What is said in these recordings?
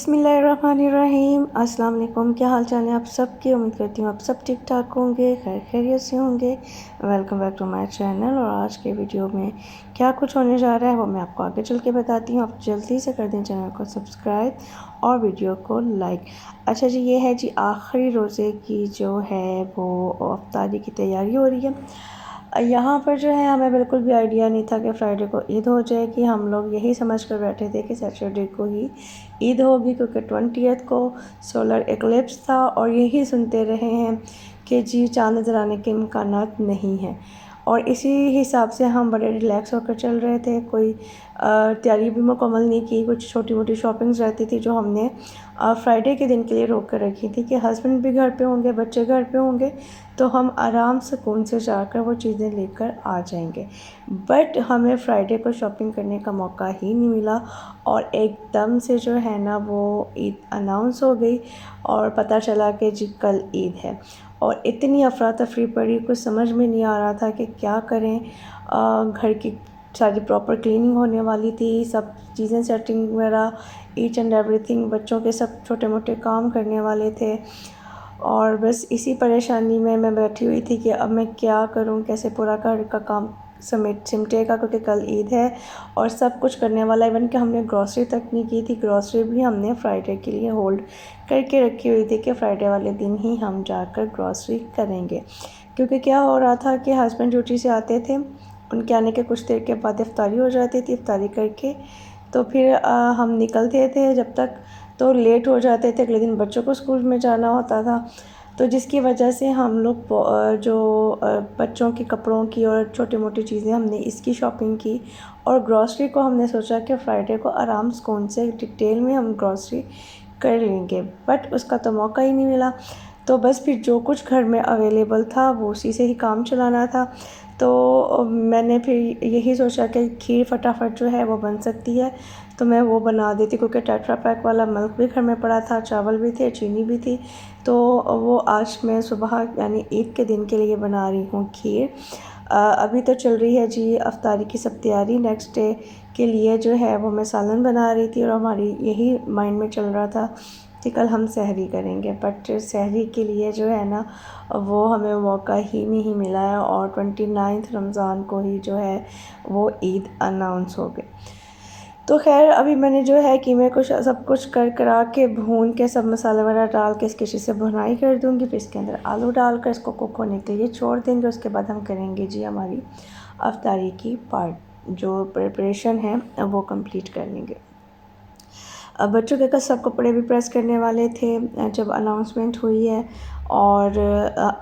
बिस्मिल्लाहिर्रहमानिर्रहीम। अस्सलाम वालेकुम। क्या हाल चाल है आप सब की? उम्मीद करती हूँ आप सब ठीक ठाक होंगे, खैर खैरियत से होंगे। Welcome back to my channel. और आज के वीडियो में क्या कुछ होने जा रहा है वो मैं आपको आगे चल के बताती हूँ। आप जल्दी से कर दें चैनल को सब्सक्राइब और वीडियो को लाइक। अच्छा जी, ये है जी आखिरी रोज़े की जो है वो अफ्तारी की तैयारी हो रही है। यहाँ पर जो है हमें बिल्कुल भी आइडिया नहीं था कि फ्राइडे को ईद हो जाएगी। हम लोग यही समझ कर बैठे थे कि सैटरडे को ही ईद होगी, क्योंकि 20th को सोलर एक्लिप्स था। और यही सुनते रहे हैं कि जी चाँद नज़र आने के इम्कानात नहीं हैं। और इसी हिसाब से हम बड़े रिलैक्स होकर चल रहे थे। कोई तैयारी भी मुकम्मल नहीं की। कुछ छोटी मोटी शॉपिंग्स रहती थी जो हमने फ्राइडे के दिन के लिए रोक कर रखी थी कि हस्बैंड भी घर पे होंगे, बच्चे घर पे होंगे, तो हम आराम सुकून से जाकर वो चीज़ें लेकर आ जाएंगे। बट हमें फ्राइडे को शॉपिंग करने का मौका ही नहीं मिला और एकदम से जो है ना वो ईद अनाउंस हो गई और पता चला कि जी कल ईद है। और इतनी अफरा तफरी पड़ी, कुछ समझ में नहीं आ रहा था कि क्या करें। घर की सारी प्रॉपर क्लीनिंग होने वाली थी, सब चीज़ें सेटिंग वगैरह ईच एंड एवरीथिंग, बच्चों के सब छोटे मोटे काम करने वाले थे। और बस इसी परेशानी में मैं बैठी हुई थी कि अब मैं क्या करूं, कैसे पूरा घर का काम सिमटेगा, क्योंकि कल ईद है और सब कुछ करने वाला। इवन कि हमने ग्रॉसरी तक नहीं की थी, ग्रॉसरी भी हमने फ्राइडे के लिए होल्ड करके रखी हुई थी कि फ्राइडे वाले दिन ही हम जाकर ग्रॉसरी करेंगे। क्योंकि क्या हो रहा था कि हस्बैंड ड्यूटी से आते थे, उनके आने के कुछ देर के बाद इफ्तारी हो जाती थी। इफ्तारी करके तो फिर हम निकलते थे, जब तक तो लेट हो जाते थे। अगले दिन बच्चों को स्कूल में जाना होता था, तो जिसकी वजह से हम लोग जो बच्चों के कपड़ों की और छोटी मोटी चीज़ें हमने इसकी शॉपिंग की। और ग्रॉसरी को हमने सोचा कि फ्राइडे को आराम सुकून से डिटेल में हम ग्रॉसरी कर लेंगे, बट उसका तो मौका ही नहीं मिला। तो बस फिर जो कुछ घर में अवेलेबल था वो उसी से ही काम चलाना था। तो मैंने फिर यही सोचा कि खीर फटाफट जो है वो बन सकती है, तो मैं वो बना देती, क्योंकि टेट्रा पैक वाला मिल्क भी घर में पड़ा था, चावल भी थे, चीनी भी थी। तो वो आज मैं सुबह यानी ईद के दिन के लिए बना रही हूँ खीर। अभी तो चल रही है जी अफ्तारी की सब तैयारी। नेक्स्ट डे के लिए जो है वो मैं सालन बना रही थी और हमारी यही माइंड में चल रहा था कि कल हम सहरी करेंगे। बट सहरी के लिए जो है ना वो हमें मौका ही नहीं मिला है और 29 रमज़ान को ही जो है वो ईद अनाउंस हो गई। तो खैर अभी मैंने जो है कि मैं कुछ सब कुछ कर करा के भून के सब मसाले वगैरह डाल के इसकी अच्छे से भुनाई कर दूँगी। फिर इसके अंदर आलू डालकर इसको कुक होने के लिए छोड़ देंगे। उसके बाद हम करेंगे जी हमारी अफ्तारी की पार्ट जो प्रिपरेशन है वो कंप्लीट कर लेंगे। अब बच्चों के सब कपड़े भी प्रेस करने वाले थे जब अनाउंसमेंट हुई है। और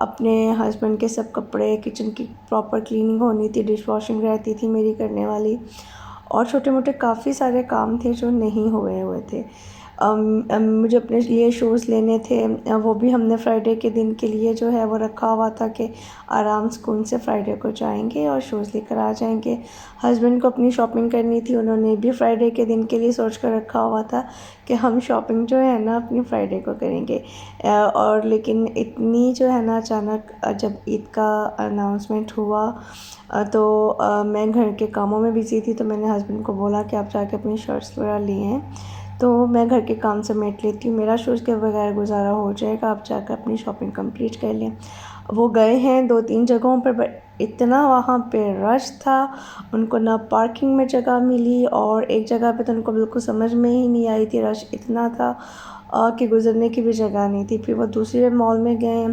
अपने हस्बैंड के सब कपड़े, किचन की प्रॉपर क्लीनिंग होनी थी, डिश वॉशिंग रहती थी मेरी करने वाली, और छोटे मोटे काफ़ी सारे काम थे जो नहीं हुए थे। मुझे अपने लिए शूज़ लेने थे, वो भी हमने फ्राइडे के दिन के लिए जो है वो रखा हुआ था कि आराम सुकून से फ्राइडे को जाएंगे और शूज़ लेकर आ जाएंगे। हस्बैंड को अपनी शॉपिंग करनी थी, उन्होंने भी फ्राइडे के दिन के लिए सोच कर रखा हुआ था कि हम शॉपिंग जो है ना अपनी फ्राइडे को करेंगे। और लेकिन इतनी जो है ना अचानक जब ईद का अनाउंसमेंट हुआ तो मैं घर के कामों में बिज़ी थी, तो मैंने हस्बैंड को बोला कि आप जाके अपनी शर्ट्स वगैरह लिए हैं, तो मैं घर के काम समेट लेती हूँ, मेरा शूज़ के बगैर गुजारा हो जाएगा, आप जाकर अपनी शॉपिंग कंप्लीट कर लें। वो गए हैं 2-3 जगहों पर, बट इतना वहाँ पे रश था, उनको ना पार्किंग में जगह मिली और एक जगह पे तो उनको बिल्कुल समझ में ही नहीं आई थी, रश इतना था कि गुज़रने की भी जगह नहीं थी। फिर वो दूसरे मॉल में गए,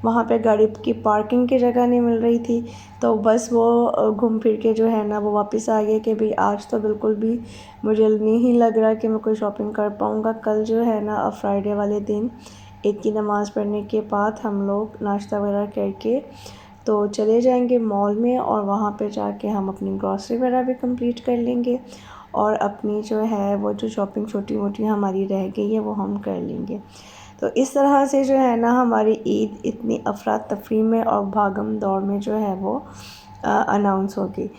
वहाँ पे गाड़ी की पार्किंग की जगह नहीं मिल रही थी, तो बस वो घूम फिर के जो है ना वो वापस आ गए कि भाई आज तो बिल्कुल भी मुझे नहीं लग रहा कि मैं कोई शॉपिंग कर पाऊँगा। कल जो है ना फ्राइडे वाले दिन ईद की नमाज़ पढ़ने के बाद हम लोग नाश्ता वगैरह करके तो चले जाएंगे मॉल में और वहाँ पे जाके हम अपनी ग्रॉसरी वगैरह भी कंप्लीट कर लेंगे और अपनी जो है वो जो शॉपिंग छोटी मोटी हमारी रह गई है वो हम कर लेंगे। तो इस तरह से जो है ना हमारी ईद इतनी अफरा तफरी में और भागम दौड़ में जो है वो अनाउंस हो गई।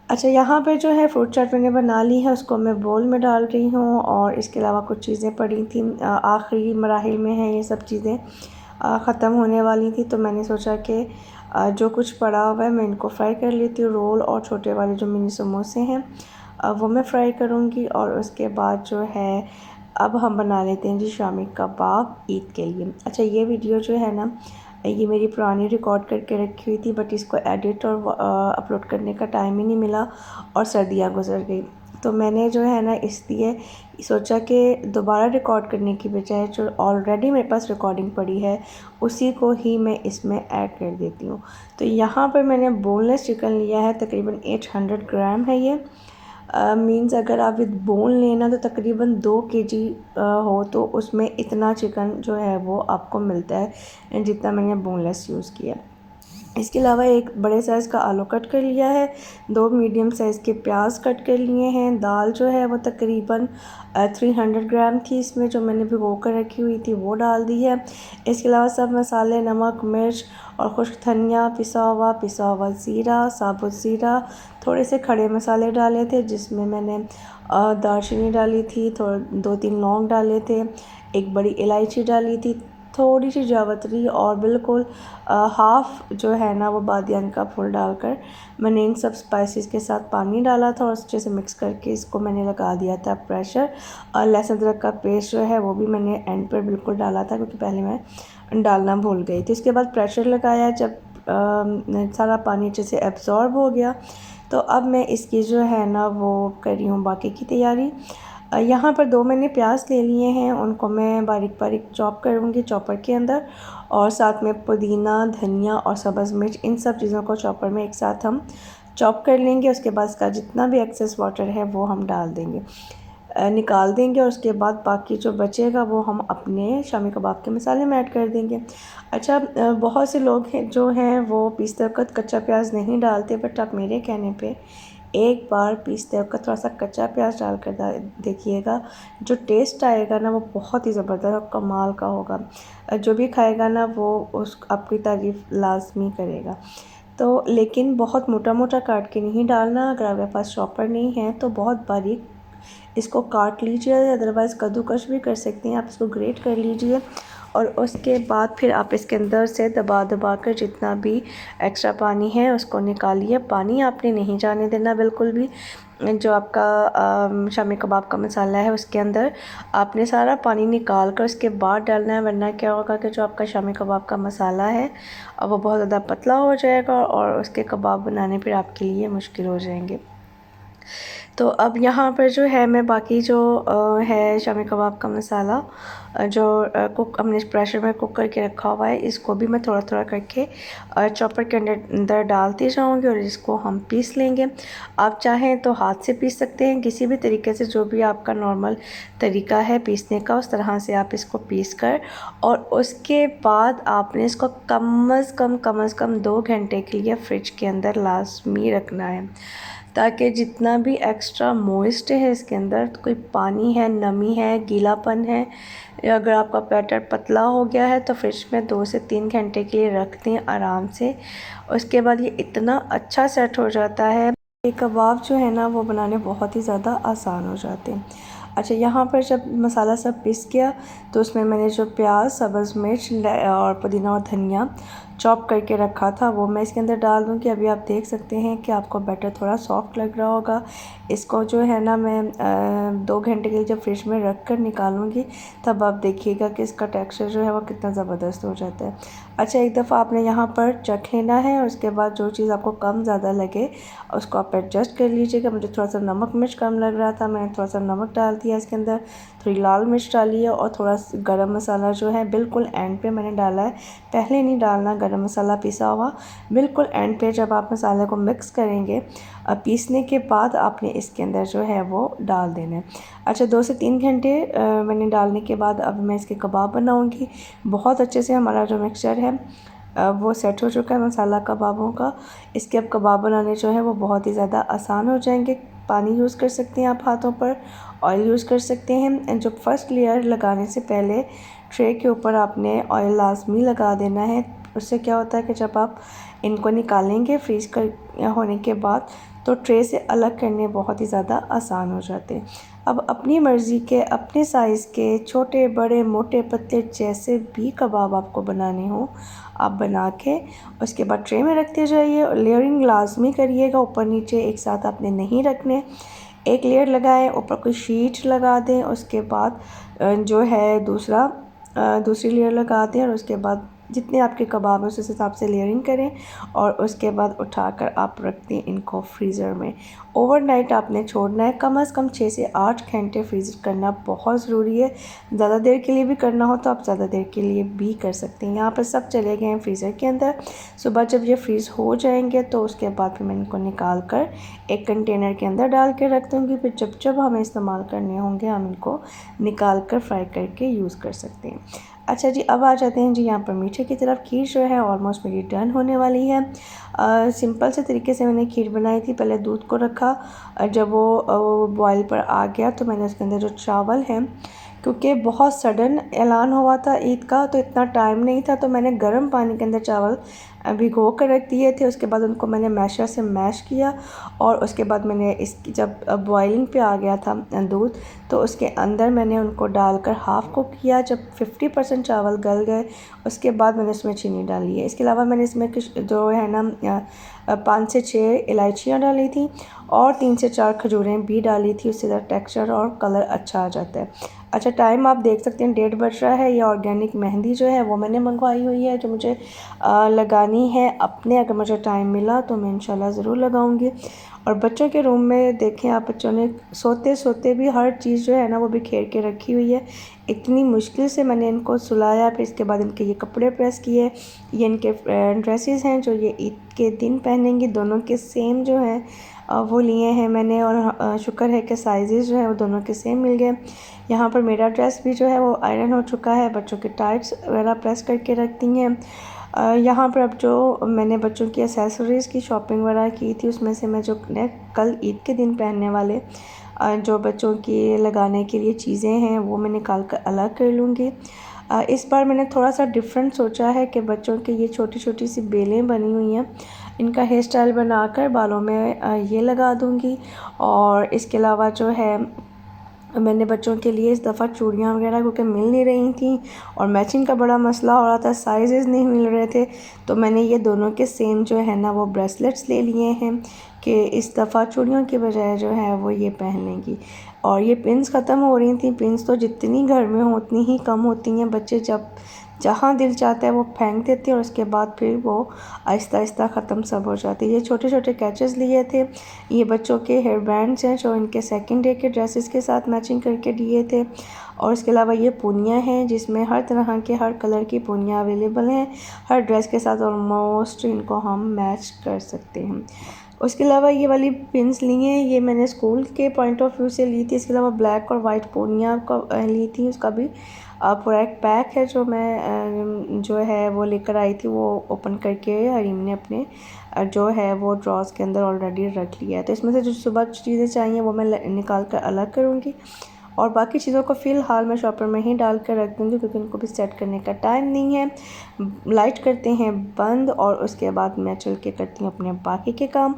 अच्छा, यहाँ पे जो है फ्रूट चाट मैंने बना ली है, उसको मैं बोल में डाल रही हूँ। और इसके अलावा कुछ चीज़ें पड़ी थी, आखिरी मराहिल में है ये सब चीज़ें, ख़त्म होने वाली थी, तो मैंने सोचा कि जो कुछ पड़ा हुआ है मैं इनको फ्राई कर लेती हूँ। रोल और छोटे वाले जो मिनी समोसे हैं वो मैं फ्राई करूँगी और उसके बाद जो है अब हम बना लेते हैं जी शामी कबाब ईद के लिए। अच्छा, ये वीडियो जो है ना, ये मेरी पुरानी रिकॉर्ड करके रखी हुई थी, बट इसको एडिट और अपलोड करने का टाइम ही नहीं मिला और सर्दियाँ गुजर गई। तो मैंने जो है ना इसलिए सोचा कि दोबारा रिकॉर्ड करने की बजाय जो ऑलरेडी मेरे पास रिकॉर्डिंग पड़ी है उसी को ही मैं इसमें ऐड कर देती हूँ। तो यहाँ पर मैंने बोनलेस चिकन लिया है, तकरीबन 800 ग्राम है ये। मीन्स अगर आप विद बोन लेना तो तकरीबन 2 kg हो तो उसमें इतना चिकन जो है वो आपको मिलता है जितना मैंने बोनलेस यूज़ किया। इसके अलावा एक बड़े साइज़ का आलू कट कर लिया है, 2 मीडियम साइज़ के प्याज कट कर लिए हैं। दाल जो है वो तकरीबन 300 ग्राम थी, इसमें जो मैंने भिगो कर रखी हुई थी वो डाल दी है। इसके अलावा सब मसाले, नमक, मिर्च और खुश्क धनिया, पिसा हुआ ज़ीरा, साबुत ज़ीरा, थोड़े से खड़े मसाले डाले थे जिसमें मैंने दालचीनी डाली थी, 2-3 लौंग डाले थे, एक बड़ी इलायची डाली थी, थोड़ी सी जावित्री और बिल्कुल हाफ़ जो है ना वो बादियान का फूल डालकर मैंने इन सब स्पाइसेस के साथ पानी डाला था और अच्छे से मिक्स करके इसको मैंने लगा दिया था प्रेशर। और लहसुन अदरक का पेस्ट जो है वो भी मैंने एंड पर बिल्कुल डाला था क्योंकि पहले मैं डालना भूल गई थी। इसके बाद प्रेशर लगाया, जब सारा पानी अच्छे से एब्ज़ॉर्ब हो गया तो अब मैं इसकी जो है ना वो कर रही हूँ बाकी की तैयारी। यहाँ पर 2 मैंने प्याज ले लिए हैं, उनको मैं बारीक बारीक चॉप करूँगी चॉपर के अंदर, और साथ में पुदीना, धनिया और सब्ज़ मिर्च, इन सब चीज़ों को चॉपर में एक साथ हम चॉप कर लेंगे। उसके बाद इसका जितना भी एक्सेस वाटर है वो हम डाल देंगे, निकाल देंगे, और उसके बाद बाकी जो बचेगा वो हम अपने शामी कबाब के मसाले में ऐड कर देंगे। अच्छा, बहुत से लोग हैं जो हैं वो पीसते वक्त कच्चा प्याज नहीं डालते, बट आप मेरे कहने पे एक बार पीसते वक्त थोड़ा सा कच्चा प्याज डाल कर देखिएगा, जो टेस्ट आएगा ना वो बहुत ही ज़बरदस्त और कमाल का होगा। जो भी खाएगा ना वो उस आपकी तारीफ़ लाजमी करेगा। तो लेकिन बहुत मोटा मोटा काट के नहीं डालना, अगर आपके पास चॉपर नहीं है तो बहुत बारीक इसको काट लीजिए, अदरवाइज़ कद्दूकस भी कर सकते हैं, आप इसको ग्रेट कर लीजिए और उसके बाद फिर आप इसके अंदर से दबा दबा कर जितना भी एक्स्ट्रा पानी है उसको निकालिए। पानी आपने नहीं जाने देना बिल्कुल भी। जो आपका शामी कबाब का मसाला है उसके अंदर आपने सारा पानी निकाल कर उसके बाद डालना है, वरना क्या होगा कि जो आपका शामी कबाब का मसाला है वो बहुत ज़्यादा पतला हो जाएगा और उसके कबाब बनाने फिर आपके लिए मुश्किल हो जाएंगे। तो अब यहाँ पर जो है मैं बाकी जो है शामी कबाब का मसाला जो कुक हमने प्रेशर में कुक करके रखा हुआ है, इसको भी मैं थोड़ा थोड़ा करके चॉपर के अंदर डालती जाऊँगी और इसको हम पीस लेंगे। आप चाहें तो हाथ से पीस सकते हैं, किसी भी तरीके से, जो भी आपका नॉर्मल तरीका है पीसने का उस तरह से आप इसको पीस कर, और उसके बाद आपने इसको कम अज़ कम 2 घंटे के लिए फ्रिज के अंदर लाजमी रखना है, ताकि जितना भी एक्स्ट्रा मॉइस्ट है इसके अंदर, तो कोई पानी है, नमी है, गीलापन है, या अगर आपका बैटर पतला हो गया है तो फ्रिज में 2 से 3 घंटे के लिए रख दें आराम से। उसके बाद ये इतना अच्छा सेट हो जाता है, ये कबाब जो है ना वो बनाने बहुत ही ज़्यादा आसान हो जाते हैं। अच्छा, यहाँ पर जब मसाला सब पिस गया तो उसमें मैंने जो प्याज, सब्ज़ मिर्च और पुदीना और धनिया चॉप करके रखा था वो मैं इसके अंदर डाल दूँगी। अभी आप देख सकते हैं कि आपको बैटर थोड़ा सॉफ्ट लग रहा होगा। इसको जो है ना मैं 2 घंटे के लिए जब फ्रिज में रख कर निकालूँगी तब आप देखिएगा कि इसका टेक्सचर जो है वो कितना ज़बरदस्त हो जाता है। अच्छा, एक दफ़ा आपने यहाँ पर चख लेना है और उसके बाद जो चीज़ आपको कम ज़्यादा लगे उसको आप एडजस्ट कर लीजिएगा। मुझे थोड़ा सा नमक मिर्च कम लग रहा था, मैंने थोड़ा सा नमक डाल दिया इसके अंदर, थोड़ी लाल मिर्च डाली है और थोड़ा गरम मसाला जो है बिल्कुल एंड पे मैंने डाला है, पहले नहीं डालना गरम मसाला पिसा हुआ, बिल्कुल एंड पे जब आप मसाले को मिक्स करेंगे पीसने के बाद आपने इसके अंदर जो है वो डाल देना है। अच्छा, 2 से 3 घंटे मैंने डालने के बाद अब मैं इसके कबाब बनाऊँगी। बहुत अच्छे से हमारा जो मिक्सचर है वो सेट हो चुका है मसाला कबाबों का। इसके अब कबाब बनाने जो है वो बहुत ही ज़्यादा आसान हो जाएंगे। पानी यूज़ कर सकते हैं आप हाथों पर, ऑयल यूज़ कर सकते हैं। जो फर्स्ट लेयर लगाने से पहले ट्रे के ऊपर आपने ऑयल लाजमी लगा देना है। उससे क्या होता है कि जब आप इनको निकालेंगे फ्रीज कर होने के बाद तो ट्रे से अलग करने बहुत ही ज़्यादा आसान हो जाते हैं। अब अपनी मर्ज़ी के, अपने साइज़ के, छोटे बड़े मोटे पतले जैसे भी कबाब आपको बनाने हो आप बना के उसके बाद ट्रे में रखते जाइए। लेयरिंग लाजमी करिएगा, ऊपर नीचे एक साथ आपने नहीं रखने। एक लेयर लगाएं, ऊपर कोई शीट लगा दें, उसके बाद जो है दूसरी लेयर लगा दें, और उसके बाद जितने आपके कबाब हैं उस हिसाब से लेयरिंग करें, और उसके बाद उठाकर आप रख दें इनको फ्रीज़र में। ओवरनाइट आपने छोड़ना है, कम से कम 6 से 8 घंटे फ्रीज़ करना बहुत ज़रूरी है। ज़्यादा देर के लिए भी करना हो तो आप ज़्यादा देर के लिए भी कर सकते हैं। यहाँ पर सब चले गए हैं फ्रीज़र के अंदर। सुबह जब ये फ्रीज़ हो जाएंगे तो उसके बाद फिर मैं इनको निकाल कर एक कंटेनर के अंदर डाल के रख दूँगी। फिर जब जब हमें इस्तेमाल करने होंगे हम इनको निकाल कर फ्राई करके यूज़ कर सकते हैं। अच्छा जी, अब आ जाते हैं जी यहाँ पर मीठे की तरफ। खीर जो है ऑलमोस्ट मेरी डन होने वाली है। सिंपल से तरीके से मैंने खीर बनाई थी। पहले दूध को रखा, जब वो बॉयल पर आ गया तो मैंने उसके अंदर जो चावल हैं, क्योंकि बहुत सडन ऐलान हुआ था ईद का तो इतना टाइम नहीं था, तो मैंने गर्म पानी के अंदर चावल भिगो कर रख दिए थे। उसके बाद उनको मैंने मैशर से मैश किया, और उसके बाद मैंने इसकी जब बॉइलिंग पे आ गया था दूध, तो उसके अंदर मैंने उनको डालकर हाफ़ कुक किया। जब 50% चावल गल गए उसके बाद मैंने उसमें चीनी डाली है। इसके अलावा मैंने इसमें कुछ जो है ना 5 से 6 इलायचियाँ डाली थी, और 3 से 4 खजूरें भी डाली थी। उससे ज़रा टेक्सचर और कलर अच्छा आ जाता है। अच्छा, टाइम आप देख सकते हैं 1:30 बज रहा है। ये ऑर्गेनिक मेहंदी जो है वो मैंने मंगवाई हुई है, जो मुझे लगानी है अपने। अगर मुझे टाइम मिला तो मैं इंशाल्लाह ज़रूर लगाऊंगी। और बच्चों के रूम में देखें आप, बच्चों ने सोते सोते भी हर चीज़ जो है ना वो बिखेर के रखी हुई है। इतनी मुश्किल से मैंने इनको सुलाया, फिर इसके बाद इनके ये कपड़े प्रेस किए। ये इनके ड्रेसेस हैं जो ये ईद के दिन पहनेंगी, दोनों के सेम जो हैं वो लिए हैं मैंने, और शुक्र है कि साइज़ जो है वो दोनों के सेम मिल गए। यहाँ पर मेरा ड्रेस भी जो है वो आयरन हो चुका है। बच्चों के टाइट्स वगैरह प्रेस करके रखती हैं। यहाँ पर अब जो मैंने बच्चों की एसेसरीज़ की शॉपिंग वगैरह की थी, उसमें से मैं जो कल ईद के दिन पहनने वाले जो बच्चों की लगाने के लिए चीज़ें हैं वो मैं निकाल कर अलग कर लूँगी। इस बार मैंने थोड़ा सा डिफरेंट सोचा है कि बच्चों के ये छोटी छोटी सी बेलें बनी हुई हैं, इनका हेयर स्टाइल बनाकर बालों में ये लगा दूँगी। और इसके अलावा जो है मैंने बच्चों के लिए इस दफ़ा चूड़ियाँ वगैरह क्योंकि मिल नहीं रही थी, और मैचिंग का बड़ा मसला हो रहा था, साइज़ नहीं मिल रहे थे, तो मैंने ये दोनों के सेम जो है ना वो ब्रेसलेट्स ले लिए हैं कि इस दफ़ा चूड़ियों के बजाय जो है वो ये पहन लेंगी। और ये पिन्स ख़त्म हो रही थी। पिन्स तो जितनी घर में हो उतनी ही कम होती हैं। बच्चे जब जहाँ दिल चाहता है वो फेंक देते हैं, और उसके बाद फिर वो आहिस्ता आहिस्ता ख़त्म सब हो जाती है। ये छोटे छोटे कैचेस लिए थे। ये बच्चों के हेयर बैंड्स हैं जो इनके सेकंड डे के ड्रेसेस के साथ मैचिंग करके दिए थे। और इसके अलावा ये पूनियाँ हैं जिसमें हर तरह के हर कलर की पूनियाँ अवेलेबल हैं। हर ड्रेस के साथ ऑलमोस्ट इनको हम मैच कर सकते हैं। उसके अलावा ये वाली पिन्स ली हैं, ये मैंने स्कूल के पॉइंट ऑफ व्यू से ली थी। इसके अलावा ब्लैक और वाइट पूनियाँ ली थी, उसका भी पूरा एक पैक है जो मैं जो है वो लेकर आई थी। वो ओपन करके हरीम ने अपने जो है वो ड्रॉज के अंदर ऑलरेडी रख लिया है। तो इसमें से जो सुबह चीज़ें चाहिए वो मैं निकाल कर अलग करूँगी, और बाकी चीज़ों को फ़िलहाल मैं शॉपर में ही डाल कर रख दूँगी क्योंकि इनको भी सेट करने का टाइम नहीं है। लाइट करते हैं बंद, और उसके बाद मैं चल के करती हूँ अपने बाकी के काम।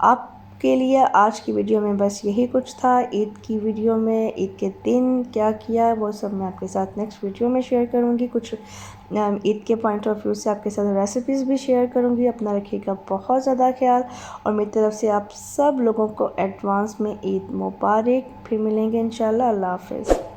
आपके लिए आज की वीडियो में बस यही कुछ था। ईद की वीडियो में ईद के दिन क्या किया वो सब मैं आपके साथ नेक्स्ट वीडियो में शेयर करूँगी। कुछ ईद के पॉइंट ऑफ व्यू से आपके साथ रेसिपीज़ भी शेयर करूँगी। अपना रखिएगा बहुत ज़्यादा ख्याल, और मेरी तरफ से आप सब लोगों को एडवांस में ईद मुबारक। फिर मिलेंगे इंशाल्लाह। अल्लाह हाफ़िज़।